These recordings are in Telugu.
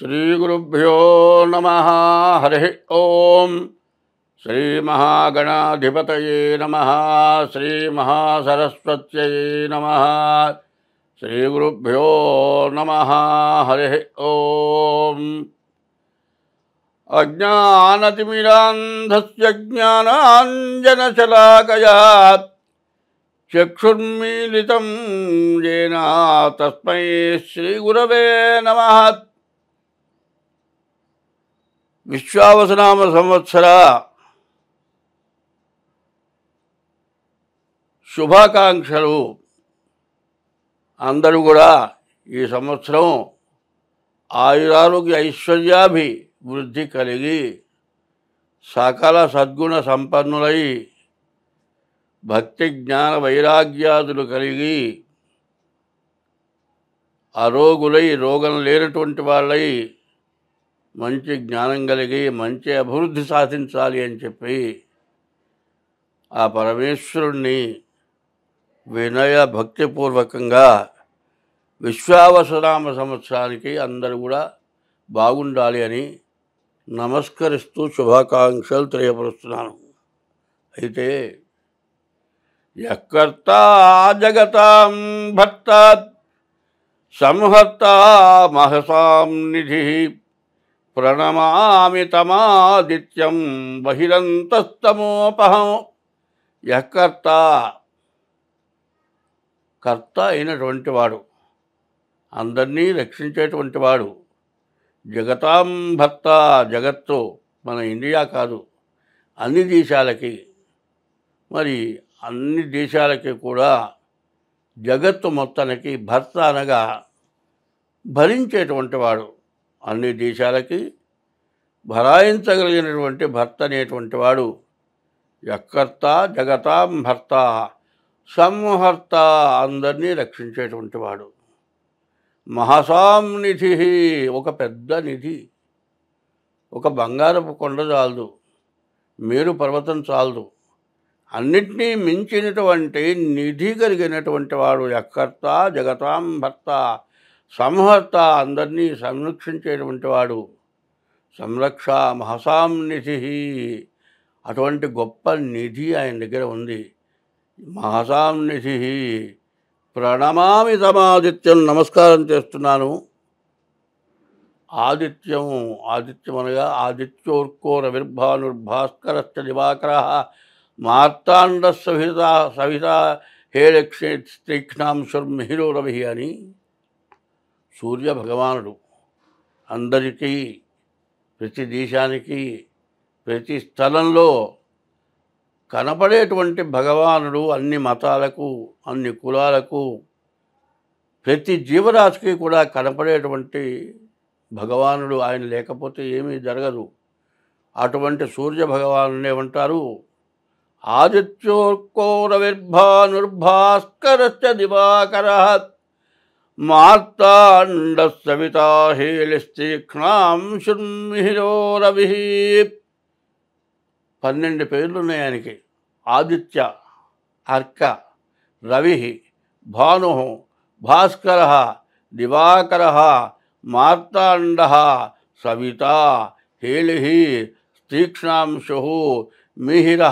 श्रीगुरुभ्यो नमः। हरिः ओम। श्रीमहागणाधिपतये नमः। श्रीमहासरस्वत्यै नमः। श्रीगुरुभ्यो नमः। हरिः ओम। अज्ञानतिमिरान्धस्य ज्ञानाञ्जनशलाकया चक्षुर्मीलितं येन तस्मै श्रीगुरवे नमः। విశ్వావసనామ సంవత్సర శుభాకాంక్షలు. అందరూ కూడా ఈ సంవత్సరం ఆయురారోగ్య ఐశ్వర్యాభివృద్ధి కలిగి సకల సద్గుణ సంపన్నులై భక్తి జ్ఞాన వైరాగ్యాదులు కలిగి అరోగులై రోగం లేనటువంటి వాళ్ళై మంచి జ్ఞానం కలిగి మంచి అభివృద్ధి సాధించాలి అని చెప్పి ఆ పరమేశ్వరుణ్ణి వినయ భక్తిపూర్వకంగా విశ్వావసనామ సంవత్సరానికి అందరూ కూడా బాగుండాలి అని నమస్కరిస్తూ శుభాకాంక్షలు తెలియపరుస్తున్నాను. అయితే యకర్త జగతాం భర్త సంహర్త మహసాం నిధి ప్రణమామి తమాదిత్యం బహిరంతస్తమోపహం. యకర్త కర్త అయినటువంటి వాడు, అందరినీ రక్షించేటువంటి వాడు. జగతాం భర్త, జగత్తు మన ఇండియా కాదు, అన్ని దేశాలకి, మరి అన్ని దేశాలకి కూడా జగత్తు మొత్తానికి భర్త అనగా భరించేటువంటి వాడు. అన్ని దేశాలకి భరాయించగలిగినటువంటి భర్త అనేటువంటి వాడు యకర్త జగతాం భర్త సంహర్త, అందరినీ రక్షించేటువంటి వాడు. మహసాం నిధి, ఒక పెద్ద నిధి, ఒక బంగారపు కొండ చాలదు, మేరు పర్వతం చాలదు, అన్నిటినీ మించినటువంటి నిధి కలిగినటువంటి వాడు యకర్త జగతాం భర్త సంహర్త, అందరినీ సంరక్షించేటువంటి వాడు. సంరక్ష మహసాం నిధి, అటువంటి గొప్ప నిధి ఆయన దగ్గర ఉంది. మహసాం నిధి ప్రణమామి తమాదిత్యం, నమస్కారం చేస్తున్నాను. ఆదిత్యం, ఆదిత్యం అనగా ఆదిత్యోర్కో రవిర్భానుర్భాస్కరశ్చ దివాకరః మార్తాండ సవిత హేళక్షే తీక్ష్ణాంశుర్మిహిరో రవి అని సూర్య భగవానుడు అందరికీ, ప్రతి దేశానికి, ప్రతి స్థలంలో కనపడేటువంటి భగవానుడు. అన్ని మతాలకు, అన్ని కులాలకు, ప్రతి జీవరాశికి కూడా కనపడేటువంటి భగవానుడు. ఆయన లేకపోతే ఏమీ జరగదు. అటువంటి సూర్య భగవానుడు ఏమంటారు? ఆదిత్యోర్కో రవిర్భానుర్భాస్కరశ్చ దివాకరః మార్తాండ సవితా హేళిస్తీక్ష్ణాంశుర్మిహిరో రవి. 12 పేర్లు ఉన్నాయి ఆయనకి. ఆదిత్య, అర్క, రవి, భాను, భాస్కర, దివాకర, మార్తాండ, సవిత, హేళి, తీక్ష్ణాంశు, మిహిర,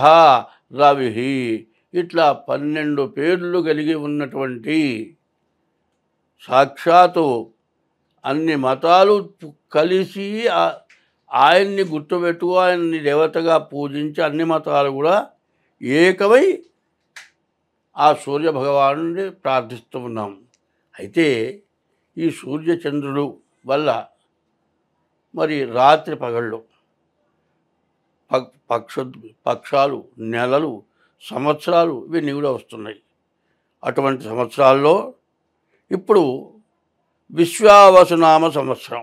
రవి. ఇట్లా 12 పేర్లు కలిగి ఉన్నటువంటి సాక్షాత్తు అన్ని మతాలు కలిసి ఆయన్ని గుర్తుపెట్టు, ఆయన్ని దేవతగా పూజించి అన్ని మతాలు కూడా ఏకమై ఆ సూర్య భగవానుని ప్రార్థిస్తూ ఉన్నాం. అయితే ఈ సూర్యచంద్రుడు వల్ల మరి రాత్రి పగళ్ళు, పక్షాలు, నెలలు, సంవత్సరాలు ఇవన్నీ కూడా వస్తున్నాయి. అటువంటి సంవత్సరాల్లో ఇప్పుడు విశ్వావసునామ సంవత్సరం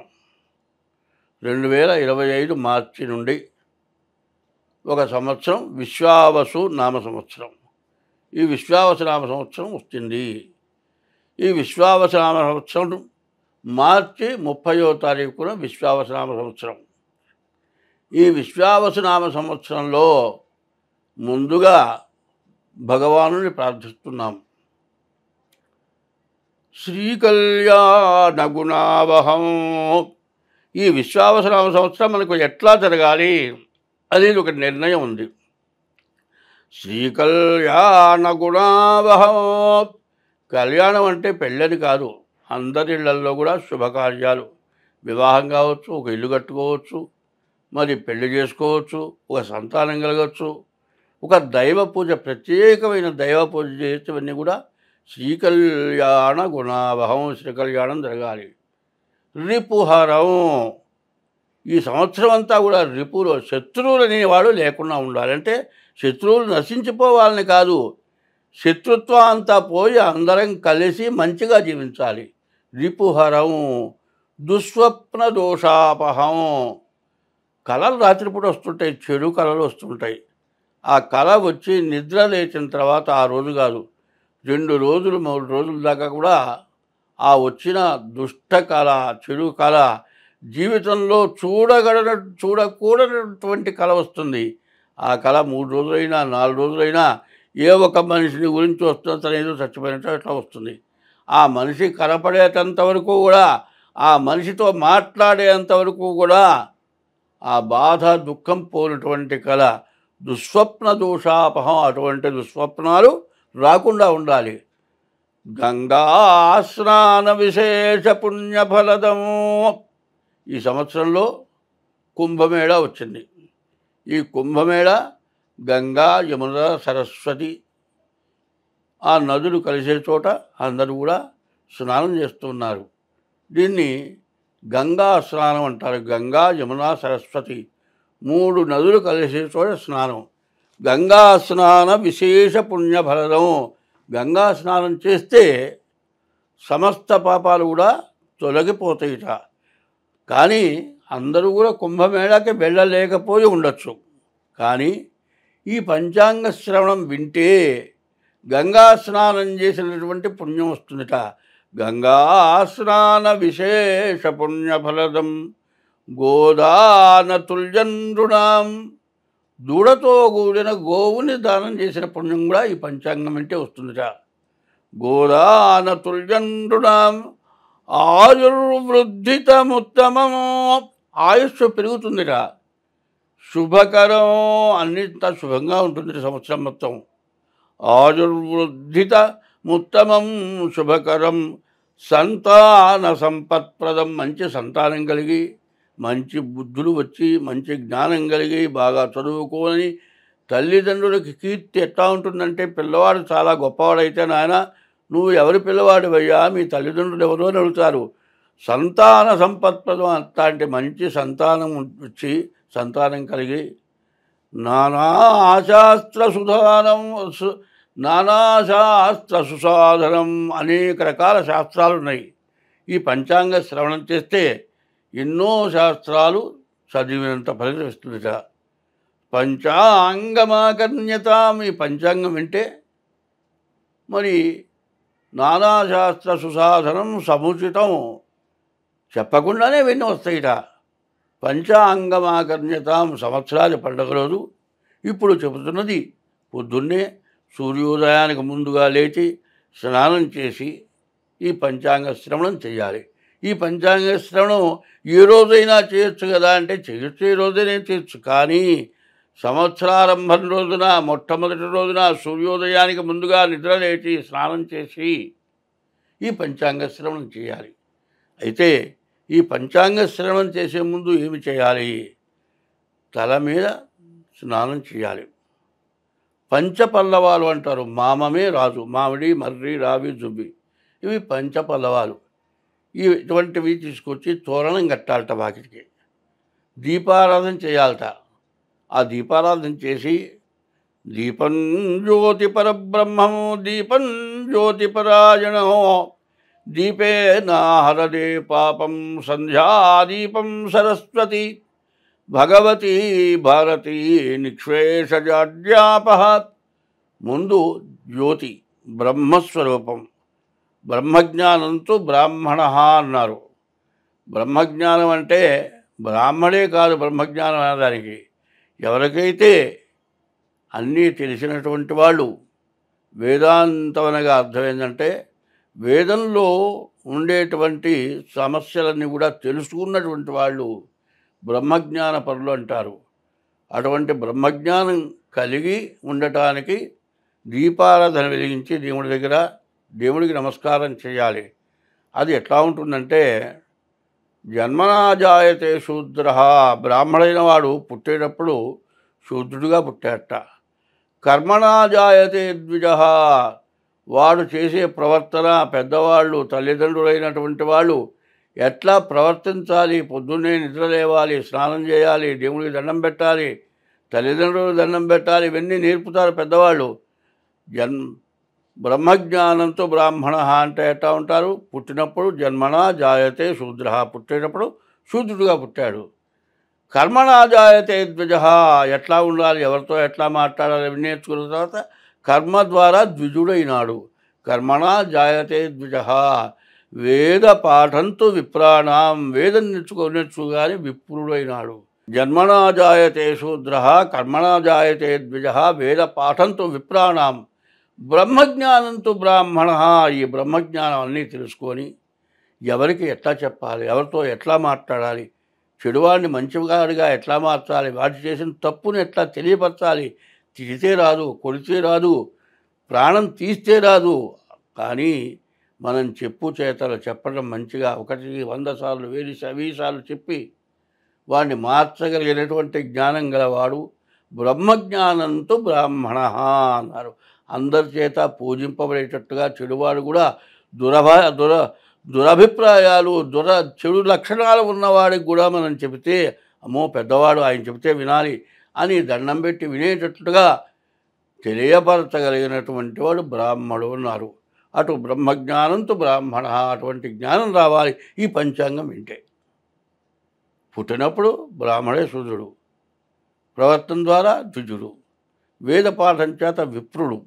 2025 మార్చి నుండి ఒక సంవత్సరం విశ్వావసు నామ సంవత్సరం. ఈ విశ్వావసునామ సంవత్సరం వస్తుంది. ఈ విశ్వావసునామ సంవత్సరం మార్చి 30వ తారీఖున విశ్వావసునామ సంవత్సరం. ఈ విశ్వావసునామ సంవత్సరంలో ముందుగా భగవానుని ప్రార్థిస్తున్నాం. శ్రీకళ్యాణగుణావహం ఈ విశ్వావసనామ సంవత్సరం మనకు ఎట్లా జరగాలి అనేది ఒక నిర్ణయం ఉంది. శ్రీకళ్యాణ గుణావహం. కళ్యాణం అంటే పెళ్ళని కాదు, అందరి ఇళ్లల్లో కూడా శుభకార్యాలు, వివాహం కావచ్చు, ఒక ఇల్లు కట్టుకోవచ్చు, మరి పెళ్లి చేసుకోవచ్చు, ఒక సంతానం కలగచ్చు, ఒక దైవ పూజ, ప్రత్యేకమైన దైవ పూజ చేసేవన్నీ కూడా శ్రీకళ్యాణ గుణావహం. శ్రీకళ్యాణం జరగాలి. రిపుహరం. ఈ సంవత్సరం అంతా కూడా రిపులు, శత్రువులు అనేవాడు లేకుండా ఉండాలి. అంటే శత్రువులు నశించిపోవాలని కాదు, శత్రుత్వం అంతా పోయి అందరం కలిసి మంచిగా జీవించాలి. రిపుహరం. దుస్వప్న దోషాపహం. కళలు రాత్రిపూట వస్తుంటాయి, చెడు కళలు వస్తుంటాయి. ఆ కళ వచ్చి నిద్ర లేచిన తర్వాత ఆ రోజు కాదు, 2 రోజులు 3 రోజుల దాకా కూడా ఆ వచ్చిన దుష్ట కళ, చెడు కళ జీవితంలో చూడకూడనటువంటి కళ వస్తుంది. ఆ కళ 3 రోజులైనా 4 రోజులైనా ఏ ఒక మనిషిని గురించి వస్తుందో తను ఏదో చచ్చిపోయినట్టు అట్లా వస్తుంది. ఆ మనిషి కనపడేటంత వరకు కూడా, ఆ మనిషితో మాట్లాడేంత వరకు కూడా ఆ బాధ దుఃఖం పోయినటువంటి కళ దుస్వప్న దోషాపహం. అటువంటి దుస్వప్నాలు రాకుండా ఉండాలి. గంగా స్నాన విశేష పుణ్యఫలదము. ఈ సంవత్సరంలో కుంభమేళ వచ్చింది. ఈ కుంభమేళ గంగా, యమున, సరస్వతి ఆ నదులు కలిసే చోట అందరూ కూడా స్నానం చేస్తున్నారు. దీన్ని గంగా స్నానం అంటారు. గంగా, యమున, సరస్వతి 3 నదులు కలిసే చోట స్నానం. గంగా స్నాన విశేష పుణ్యఫలదం. గంగా స్నానం చేస్తే సమస్త పాపాలు కూడా తొలగిపోతాయిట. కానీ అందరూ కూడా కుంభమేళాకి వెళ్ళలేకపోయి ఉండొచ్చు. కానీ ఈ పంచాంగ శ్రవణం వింటే గంగా స్నానం చేసినటువంటి పుణ్యం వస్తుందిట. గంగా స్నాన విశేష పుణ్యఫలదం గోదాన తుల్యండ్రుణాం. దూడతో కూడిన గోవుని దానం చేసిన పుణ్యం కూడా ఈ పంచాంగం వింటే వస్తుందిట. గోదాన తుల్యండ్రుణాం ఆయుర్వృద్ధితముత్తమము. ఆయుష్ పెరుగుతుందిట. శుభకరం. అన్నింతా శుభంగా ఉంటుంది సంవత్సరం మొత్తం. ఆయుర్వృద్ధితముత్తమం శుభకరం సంతాన సంపత్ప్రదం. మంచి సంతానం కలిగి, మంచి బుద్ధులు వచ్చి, మంచి జ్ఞానం కలిగి, బాగా చదువుకొని తల్లిదండ్రులకి కీర్తి ఎట్లా ఉంటుందంటే, పిల్లవాడు చాలా గొప్పవాడైతే నాయన నువ్వు ఎవరి పిల్లవాడివయ్యా, మీ తల్లిదండ్రులు ఎవరో అని అడుగుతారు. సంతాన సంపత్ప్రదం అంతా అంటే మంచి సంతానం వచ్చి, సంతానం కలిగి నానాశాస్త్ర సుసాధనం అనేక రకాల శాస్త్రాలు ఉన్నాయి. ఈ పంచాంగ శ్రవణం చేస్తే ఎన్నో శాస్త్రాలు చదివినంత ఫలితం ఇస్తుందిట. పంచాంగమాకర్ణ్యత. ఈ పంచాంగం వింటే మరి నానాశాస్త్ర సుసాధనం సముచితం, చెప్పకుండానే విని వస్తాయిట. పంచాంగమాకర్ణ్యతాం. సంవత్సరాల పండుగ రోజు ఇప్పుడు చెబుతున్నది పొద్దున్నే సూర్యోదయానికి ముందుగా లేచి స్నానం చేసి ఈ పంచాంగ శ్రవణం చేయాలి. ఈ పంచాంగ శ్రవణం ఏ రోజైనా చేయొచ్చు కదా అంటే చేయొచ్చు, ఏ రోజైనా చేయొచ్చు. కానీ సంవత్సరారంభం రోజున, మొట్టమొదటి రోజున సూర్యోదయానికి ముందుగా నిద్ర లేచి స్నానం చేసి ఈ పంచాంగ శ్రవణం చేయాలి. అయితే ఈ పంచాంగ శ్రవణం చేసే ముందు ఏమి చేయాలి? తల మీద స్నానం చేయాలి. పంచపల్లవాలు అంటారు. మామమే రాజు. మామిడి, మర్రి, రావి, జుబ్బి ఇవి పంచపల్లవాలు. ఇటువంటివి తీసుకొచ్చి తోరణం కట్టాలట వాకిటికి. దీపారాధన చేయాలట. ఆ దీపారాధన చేసి దీపం జ్యోతి పరబ్రహ్మము దీపం జ్యోతి పరాయణో దీపే నాహరదే పాపం సంధ్యాదీపం సరస్వతి భగవతి భారతి నిక్షేషజాడ్యాపహ. ముందు జ్యోతి బ్రహ్మస్వరూపం. బ్రహ్మజ్ఞానంతో బ్రాహ్మణ అన్నారు. బ్రహ్మజ్ఞానం అంటే బ్రాహ్మడే కాదు, బ్రహ్మజ్ఞానం అనేదానికి ఎవరికైతే అన్నీ తెలిసినటువంటి వాళ్ళు. వేదాంతం అనగా అర్థం ఏంటంటే వేదంలో ఉండేటువంటి సమస్యలన్నీ కూడా తెలుసుకున్నటువంటి వాళ్ళు బ్రహ్మజ్ఞాన పరులు అంటారు. అటువంటి బ్రహ్మజ్ఞానం కలిగి ఉండటానికి దీపారాధన వెలిగించి దేవుడి దగ్గర దేవుడికి నమస్కారం చేయాలి. అది ఎట్లా ఉంటుందంటే, జన్మనా జాయతే శూద్ర, బ్రాహ్మణైన వాడు పుట్టేటప్పుడు శూద్రుడిగా పుట్టాట. కర్మణా జాయతే ద్విజ, వాడు చేసే ప్రవర్తన పెద్దవాళ్ళు తల్లిదండ్రులైనటువంటి వాళ్ళు ఎట్లా ప్రవర్తించాలి, పొద్దున్నే నిద్ర లేవాలి, స్నానం చేయాలి, దేవుడికి దండం పెట్టాలి, తల్లిదండ్రులకు దండం పెట్టాలి, ఇవన్నీ నేర్పుతారు పెద్దవాళ్ళు. బ్రహ్మజ్ఞానంతో బ్రాహ్మణ అంటే ఎట్లా ఉంటారు? పుట్టినప్పుడు జన్మనా జాయతే శూద్ర, పుట్టేటప్పుడు శూద్రుడిగా పుట్టాడు. కర్మణా జాయతే ద్విజ, ఎట్లా ఉండాలి, ఎవరితో ఎట్లా మాట్లాడాలి అవి నేర్చుకున్న తర్వాత కర్మ ద్వారా ద్విజుడైనాడు. కర్మణా జాయతే ద్విజ, వేద పాఠంతో విప్రాణం, వేదం నేర్చుకోగానే విప్రుడైనాడు. జన్మనా జాయతే శూద్ర, కర్మణా జాయతే ద్విజ, వేద పాఠంతో విప్రాణం, బ్రహ్మజ్ఞానంతో బ్రాహ్మణ, ఈ బ్రహ్మజ్ఞానం అన్నీ తెలుసుకొని ఎవరికి ఎట్లా చెప్పాలి, ఎవరితో ఎట్లా మాట్లాడాలి, చెడువాడిని మంచివాడిగా ఎట్లా మార్చాలి, వాటి చేసిన తప్పును ఎట్లా తెలియపరచాలి. తిడితే రాదు, కొడితే రాదు, ప్రాణం తీస్తే రాదు, కానీ మనం చెప్పు చేతలు చెప్పడం మంచిగా 100 సార్లు 1000 సార్లు చెప్పి వాడిని మార్చగలిగినటువంటి జ్ఞానం గలవాడు బ్రహ్మజ్ఞానంతో బ్రాహ్మణ అన్నారు. అందరి చేత పూజింపబడేటట్టుగా చెడువాడు కూడా దురభిప్రాయాలు చెడు లక్షణాలు ఉన్నవాడికి కూడా మనం చెబితే, అమ్మో పెద్దవాడు ఆయన చెబితే వినాలి అని దండం పెట్టి వినేటట్టుగా తెలియపరచగలిగినటువంటి వాడు బ్రాహ్మడు అన్నారు. అటు బ్రహ్మజ్ఞానంతో బ్రాహ్మణ, అటువంటి జ్ఞానం రావాలి ఈ పంచాంగం వింటే. పుట్టినప్పుడు బ్రాహ్మడే శూద్రుడు, ప్రవర్తన ద్వారా ద్విజుడు, వేద పాఠం చేత విప్రుడు,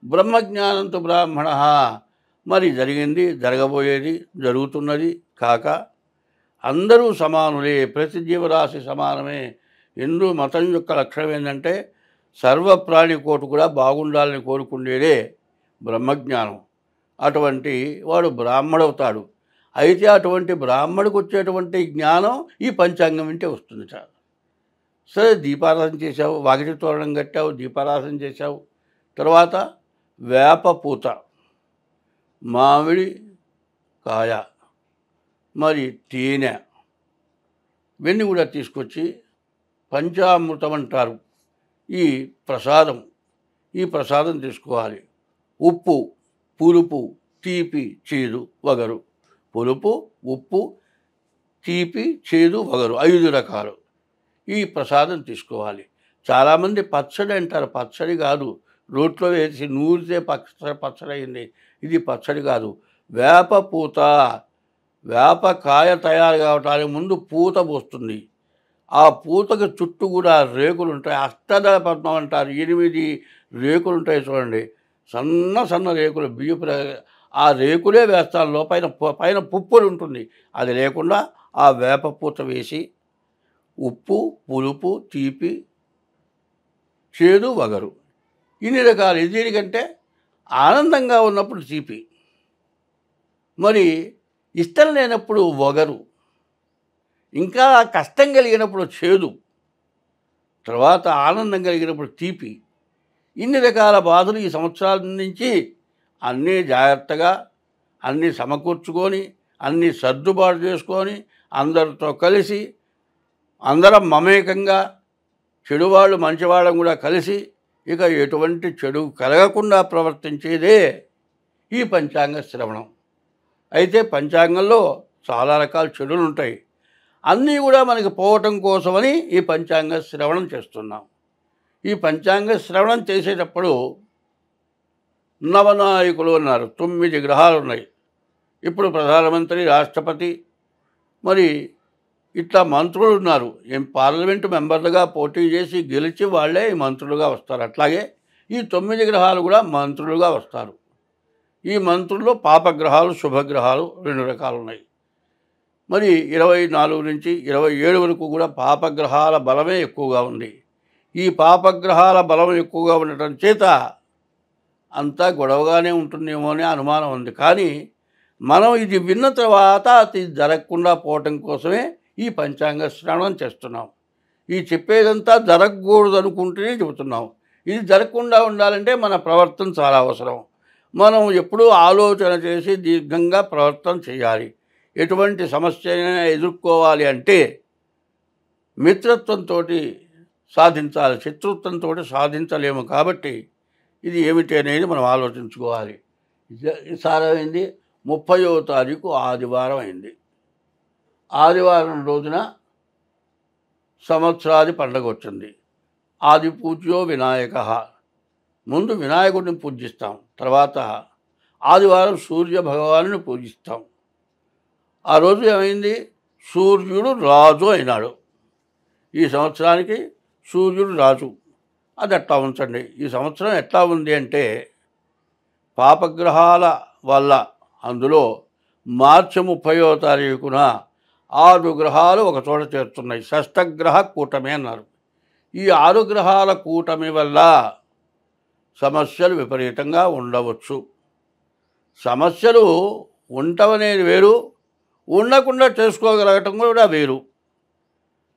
బ్రహ్మజ్ఞానంతో బ్రాహ్మణ. మరి జరిగింది, జరగబోయేది, జరుగుతున్నది కాక అందరూ సమానులే, ప్రతి జీవరాశి సమానమే. హిందూ మతం యొక్క లక్షణం ఏంటంటే సర్వప్రాణి కోటి కూడా బాగుండాలని కోరుకునేదే బ్రహ్మజ్ఞానం. అటువంటి వాడు బ్రాహ్మడవుతాడు. అయితే అటువంటి బ్రాహ్మడికి వచ్చేటువంటి జ్ఞానం ఈ పంచాంగం వింటే వస్తుంది. సరే, దీపారాధన చేశావు, వాకిటి తోరణం కట్టావు, దీపారాధన చేశావు, తర్వాత వేప పూత, మామిడి కాయ, మరి తేనె, ఇవన్నీ కూడా తీసుకొచ్చి పంచామృతం అంటారు ఈ ప్రసాదం తీసుకోవాలి. ఉప్పు, పులుపు, తీపి, చేదు, వగరు. పులుపు, ఉప్పు, తీపి, చేదు, వగరు 5 రకాలు ఈ ప్రసాదం తీసుకోవాలి. చాలామంది పచ్చడి అంటారు. పచ్చడి కాదు, రోట్లో వేసి నూరితే పచ్చడి అయింది. ఇది పచ్చడి కాదు. వేప పూత, వేపకాయ తయారు కావటానికి ముందు పూత పోస్తుంది. ఆ పూతకు చుట్టూ కూడా రేకులు ఉంటాయి. అష్టదళ పద్మం అంటారు. 8 రేకులు ఉంటాయి చూడండి, సన్న సన్న రేకులు. బియ్యపు ఆ రేకులే వేస్తాను. పైన పుప్పొడి ఉంటుంది, అది లేకుండా ఆ వేప పూత వేసి ఉప్పు, పులుపు, తీపి, చేదు, వగరు ఇన్ని రకాలు. దీనికంటే ఆనందంగా ఉన్నప్పుడు తీపి, మరి ఇష్టం లేనప్పుడు వగరు, ఇంకా కష్టం కలిగినప్పుడు చేదు, తర్వాత ఆనందం కలిగినప్పుడు తీపి. ఇన్ని రకాల బాధలు ఈ సంవత్సరాల నుంచి అన్నీ జాగ్రత్తగా అన్నీ సమకూర్చుకొని అన్నీ సర్దుబాటు చేసుకొని అందరితో కలిసి అందరం మమేకంగా చెడువాళ్ళు మంచివాళ్ళం కూడా కలిసి ఇక ఎటువంటి చెడు కలగకుండా ప్రవర్తించేదే ఈ పంచాంగ శ్రవణం. అయితే పంచాంగంలో చాలా రకాల చెడులు ఉంటాయి. అన్నీ కూడా మనకి పోవటం కోసమని ఈ పంచాంగ శ్రవణం చేస్తున్నాం. ఈ పంచాంగ శ్రవణం చేసేటప్పుడు నవనాయకులు ఉన్నారు. 9 గ్రహాలు ఉన్నాయి. ఇప్పుడు ప్రధానమంత్రి, రాష్ట్రపతి, మరి ఇట్లా మంత్రులు ఉన్నారు. పార్లమెంటు మెంబర్లుగా పోటీ చేసి గెలిచి వాళ్ళే మంత్రులుగా వస్తారు. అట్లాగే ఈ 9 గ్రహాలు కూడా మంత్రులుగా వస్తారు. ఈ మంత్రుల్లో పాపగ్రహాలు, శుభగ్రహాలు 2 రకాలు ఉన్నాయి. మరి 24 నుంచి 27 వరకు కూడా పాపగ్రహాల బలమే ఎక్కువగా ఉంది. ఈ పాపగ్రహాల బలం ఎక్కువగా ఉండటం చేత అంతా గొడవగానే ఉంటుందేమో అనే అనుమానం ఉంది. కానీ మనం ఇది విన్న తర్వాత అది జరగకుండా పోవటం కోసమే ఈ పంచాంగ శ్రవణం చేస్తున్నాం. ఈ చెప్పేదంతా జరగకూడదు అనుకుంటూనే చెబుతున్నాం. ఇది జరగకుండా ఉండాలంటే మన ప్రవర్తన చాలా అవసరం. మనం ఎప్పుడూ ఆలోచన చేసి దీర్ఘంగా ప్రవర్తన చేయాలి. ఎటువంటి సమస్యనైనా ఎదుర్కోవాలి అంటే మిత్రత్వంతో సాధించాలి, శత్రుత్వంతో సాధించలేము. కాబట్టి ఇది ఏమిటి అనేది మనం ఆలోచించుకోవాలి. ఈసారి అయింది 30వ తారీఖు ఆదివారం అయింది. ఆదివారం రోజున సంవత్సరాది పండగ వచ్చింది. ఆది పూజ్యో వినాయక. ముందు వినాయకుడిని పూజిస్తాం, తర్వాత ఆదివారం సూర్య భగవాను పూజిస్తాం. ఆ రోజు ఏమైంది, సూర్యుడు రాజు అయినాడు. ఈ సంవత్సరానికి సూర్యుడు రాజు. అది ఎట్లా ఉంచండి. ఈ సంవత్సరం ఎట్లా ఉంది అంటే పాపగ్రహాల వల్ల అందులో మార్చి 30వ తారీఖున 6 గ్రహాలు ఒక చోట చేరుతున్నాయి. షష్టగ్రహ కూటమి అన్నారు. ఈ 6 గ్రహాల కూటమి వల్ల సమస్యలు విపరీతంగా ఉండవచ్చు. సమస్యలు ఉండవనేది వేరు, ఉండకుండా చేసుకోగలగటం కూడా వేరు.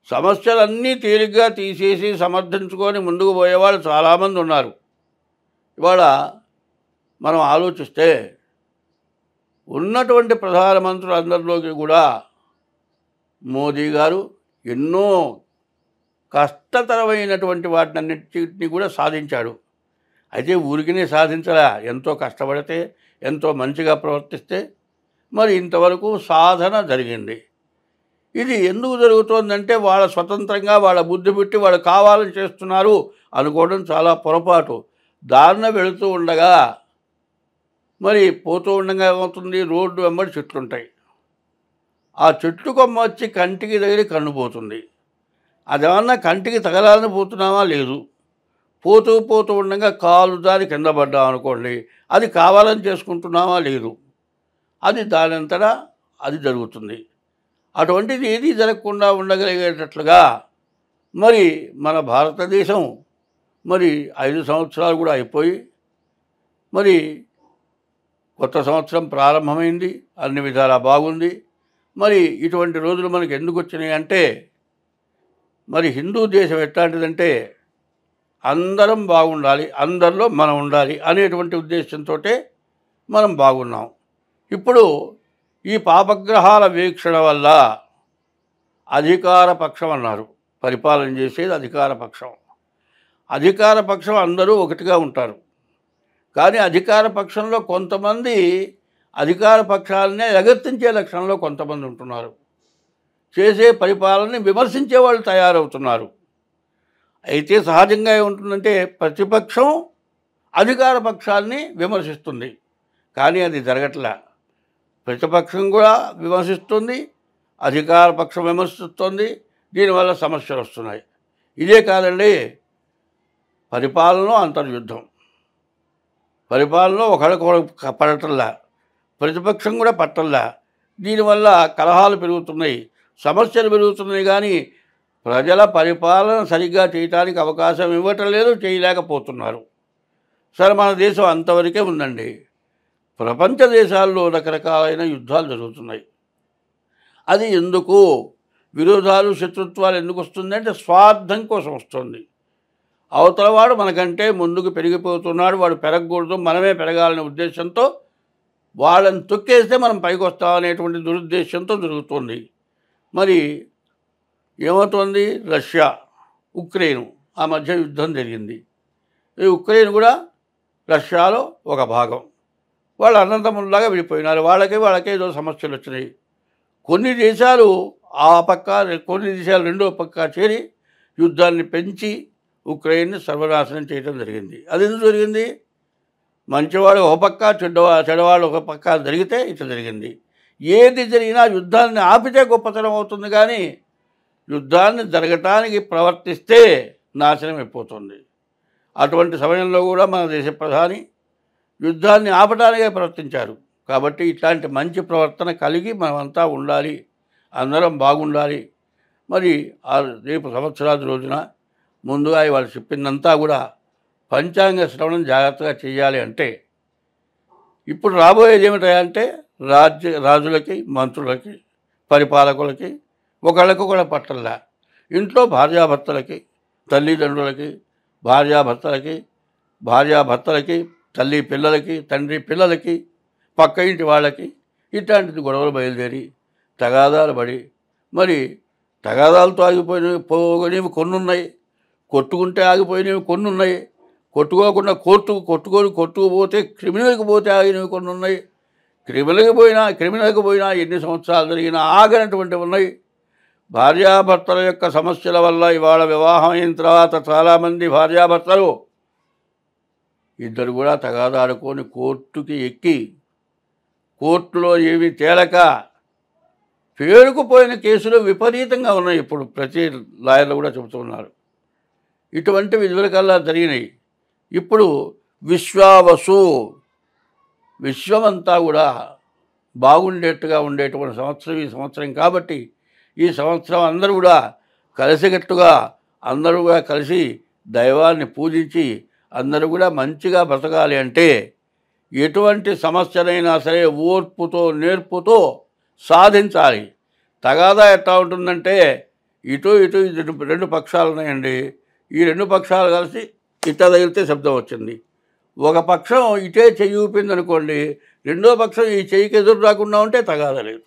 సమస్యలన్నీ తేలిగ్గా తీసేసి సమర్థించుకొని ముందుకు పోయేవాళ్ళు చాలామంది ఉన్నారు. ఇవాళ మనం ఆలోచిస్తే ఉన్నటువంటి ప్రధానమంత్రులందరిలోకి కూడా మోదీ గారు ఎన్నో కష్టతరమైనటువంటి వాటినన్నిటిని కూడా సాధించాడు. అయితే ఊరికినే సాధించలా, ఎంతో కష్టపడితే, ఎంతో మంచిగా ప్రవర్తిస్తే మరి ఇంతవరకు సాధన జరిగింది. ఇది ఎందుకు జరుగుతోందంటే వాళ్ళ స్వతంత్రంగా వాళ్ళ బుద్ధి పెట్టి వాళ్ళు కావాలని చేస్తున్నారు అనుకోవడం చాలా పొరపాటు. దారిన వెళుతూ ఉండగా మరి పోతూ ఉండగా ఏమవుతుంది, రోడ్డు వెంబడి చెట్లు ఉంటాయి. ఆ చెట్టు కొమ్మ వచ్చి కంటికి తగిలి కన్ను పోతుంది. అదేమన్నా కంటికి తగలాలని పోతున్నామా, లేదు. పోతూ పోతూ ఉండగా కాలు దారి కింద పడ్డాం అనుకోండి, అది కావాలని చేసుకుంటున్నామా, లేదు. అది దానంతటా అది జరుగుతుంది. అటువంటిది ఏది జరగకుండా ఉండగలిగేటట్లుగా మరి మన భారతదేశం మరి 5 సంవత్సరాలు కూడా అయిపోయి మరి కొత్త సంవత్సరం ప్రారంభమైంది. అన్ని విధాలా బాగుంది. మరి ఇటువంటి రోజులు మనకు ఎందుకు వచ్చినాయి అంటే మరి హిందూ దేశం ఎట్లాంటిదంటే అందరం బాగుండాలి, అందరిలో మనం ఉండాలి అనేటువంటి ఉద్దేశంతో మనం బాగున్నాం. ఇప్పుడు ఈ పాపగ్రహాల వీక్షణ వల్ల అధికార పక్షం అన్నారు, పరిపాలన చేసేది అధికార పక్షం. అధికార పక్షం అందరూ ఒకటిగా ఉంటారు. కానీ అధికార పక్షంలో కొంతమంది అధికార పక్షాలనే ఎగర్తించే లక్షణంలో కొంతమంది ఉంటున్నారు. చేసే పరిపాలనని విమర్శించే వాళ్ళు తయారవుతున్నారు. అయితే సహజంగా ఏముంటుందంటే ప్రతిపక్షం అధికార పక్షాన్ని విమర్శిస్తుంది, కానీ అది జరగట్లే. ప్రతిపక్షం కూడా విమర్శిస్తుంది, అధికార పక్షం విమర్శిస్తుంది. దీనివల్ల సమస్యలు వస్తున్నాయి. ఇదే కాదండి, పరిపాలనలో అంతర్యుద్ధం, పరిపాలనలో ఒకళ్ళకొకళ్ళు పడటంలా, ప్రతిపక్షం కూడా పట్టల్లా. దీనివల్ల కలహాలు పెరుగుతున్నాయి, సమస్యలు పెరుగుతున్నాయి. కానీ ప్రజల పరిపాలన సరిగ్గా చేయటానికి అవకాశం ఇవ్వటం లేదు, చేయలేకపోతున్నారు. సరే, మన దేశం అంతవరకే ఉందండి. ప్రపంచ దేశాల్లో రకరకాలైన యుద్ధాలు జరుగుతున్నాయి. అది ఎందుకు, విరోధాలు శత్రుత్వాలు ఎందుకు వస్తుందంటే స్వార్థం కోసం వస్తుంది. అవతలవాడు మనకంటే ముందుకు పెరిగిపోతున్నాడు, వాడు పెరగకూడదు, మనమే పెరగాలనే ఉద్దేశంతో వాళ్ళని తొక్కేస్తే మనం పైకి వస్తామనేటువంటి దురుద్దేశంతో జరుగుతుంది. మరి ఏమవుతుంది, రష్యా ఉక్రెయిన్ ఆ మధ్య యుద్ధం జరిగింది. ఈ ఉక్రెయిన్ కూడా రష్యాలో ఒక భాగం. వాళ్ళు అన్నదమ్ముల్లాగా విడిపోయినారు. వాళ్ళకే ఏదో సమస్యలు వచ్చినాయి. కొన్ని దేశాలు ఆ పక్క, కొన్ని దేశాలు రెండో పక్క చేరి యుద్ధాన్ని పెంచి ఉక్రెయిన్ని సర్వనాశనం చేయడం జరిగింది. అది ఎందుకు జరిగింది, మంచివాడు ఒక పక్క, చెడ్డవాడు ఒక పక్క జరిగితే ఇట్లా జరిగింది. ఏది జరిగినా యుద్ధాన్ని ఆపితే గొప్పతనం అవుతుంది, కానీ యుద్ధాన్ని జరగటానికి ప్రవర్తిస్తే నాశనం అయిపోతుంది. అటువంటి సమయంలో కూడా మన దేశ ప్రధాని యుద్ధాన్ని ఆపడానికే ప్రవర్తించారు. కాబట్టి ఇట్లాంటి మంచి ప్రవర్తన కలిగి మనమంతా ఉండాలి, అందరం బాగుండాలి. మరి రేపు సంవత్సరాది రోజున ముందుగా వాళ్ళు చెప్పిందంతా కూడా పంచాంగ శ్రవణం జాగ్రత్తగా చేయాలి. అంటే ఇప్పుడు రాబోయేది ఏమిటంటే రాజులకి, మంత్రులకి, పరిపాలకులకి ఒకళ్ళకొకళ్ళ పట్టల్లా. ఇంట్లో భార్యాభర్తలకి, తల్లిదండ్రులకి, భార్యాభర్తలకి, భార్యాభర్తలకి, తల్లి పిల్లలకి, తండ్రి పిల్లలకి, పక్క ఇంటి వాళ్ళకి ఇట్లాంటిది గొడవలు బయలుదేరి తగాదాలు పడి, మరి తగాదాలతో ఆగిపోయినవి పోగొనివి కొన్ని ఉన్నాయి, కొట్టుకుంటే ఆగిపోయినవి కొన్ని ఉన్నాయి, కొట్టుకోకుండా కొట్టుకుపోతే క్రిమినల్కి పోతే ఆగినవి కొన్ని ఉన్నాయి, క్రిమినల్కి పోయినా ఎన్ని సంవత్సరాలు జరిగినా ఆగనటువంటివి ఉన్నాయి. భార్యాభర్తల యొక్క సమస్యల వల్ల ఇవాళ వివాహం అయిన తర్వాత చాలామంది భార్యాభర్తలు ఇద్దరు కూడా తగాదాడుకొని కోర్టుకి ఎక్కి కోర్టులో ఏమీ తేలక పేరుకుపోయిన కేసులు విపరీతంగా ఉన్నాయి. ఇప్పుడు ప్రతి లాయర్లు కూడా చెబుతున్నారు. ఇటువంటివి ఇదివరకల్లా జరిగినాయి. ఇప్పుడు విశ్వావసు, విశ్వమంతా కూడా బాగుండేట్టుగా ఉండేటువంటి సంవత్సరం ఈ సంవత్సరం కాబట్టి ఈ సంవత్సరం అందరూ కూడా కలిసికట్టుగా అందరూ కూడా కలిసి దైవాన్ని పూజించి అందరూ కూడా మంచిగా బ్రతకాలి అంటే ఎటువంటి సమస్యలైనా సరే ఓర్పుతో నేర్పుతో సాధించాలి. తగాదా ఎట్లా ఉంటుందంటే ఇటు రెండు పక్షాలు ఉన్నాయండి. ఈ రెండు పక్షాలు కలిసి ఇట్ట తగిలితే శబ్దం వచ్చింది. ఒక పక్షం ఇటే చెయ్యి ఊపింది అనుకోండి, రెండో పక్షం ఈ చెయ్యికి ఎదురు రాకుండా ఉంటే తగాదా లేదు.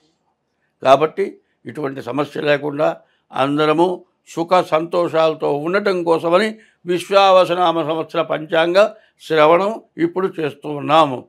కాబట్టి ఇటువంటి సమస్య లేకుండా అందరము సుఖ సంతోషాలతో ఉండటం కోసమని విశ్వావసనామ సంవత్సర పంచాంగ శ్రవణం ఇప్పుడు చేస్తూ ఉన్నాము.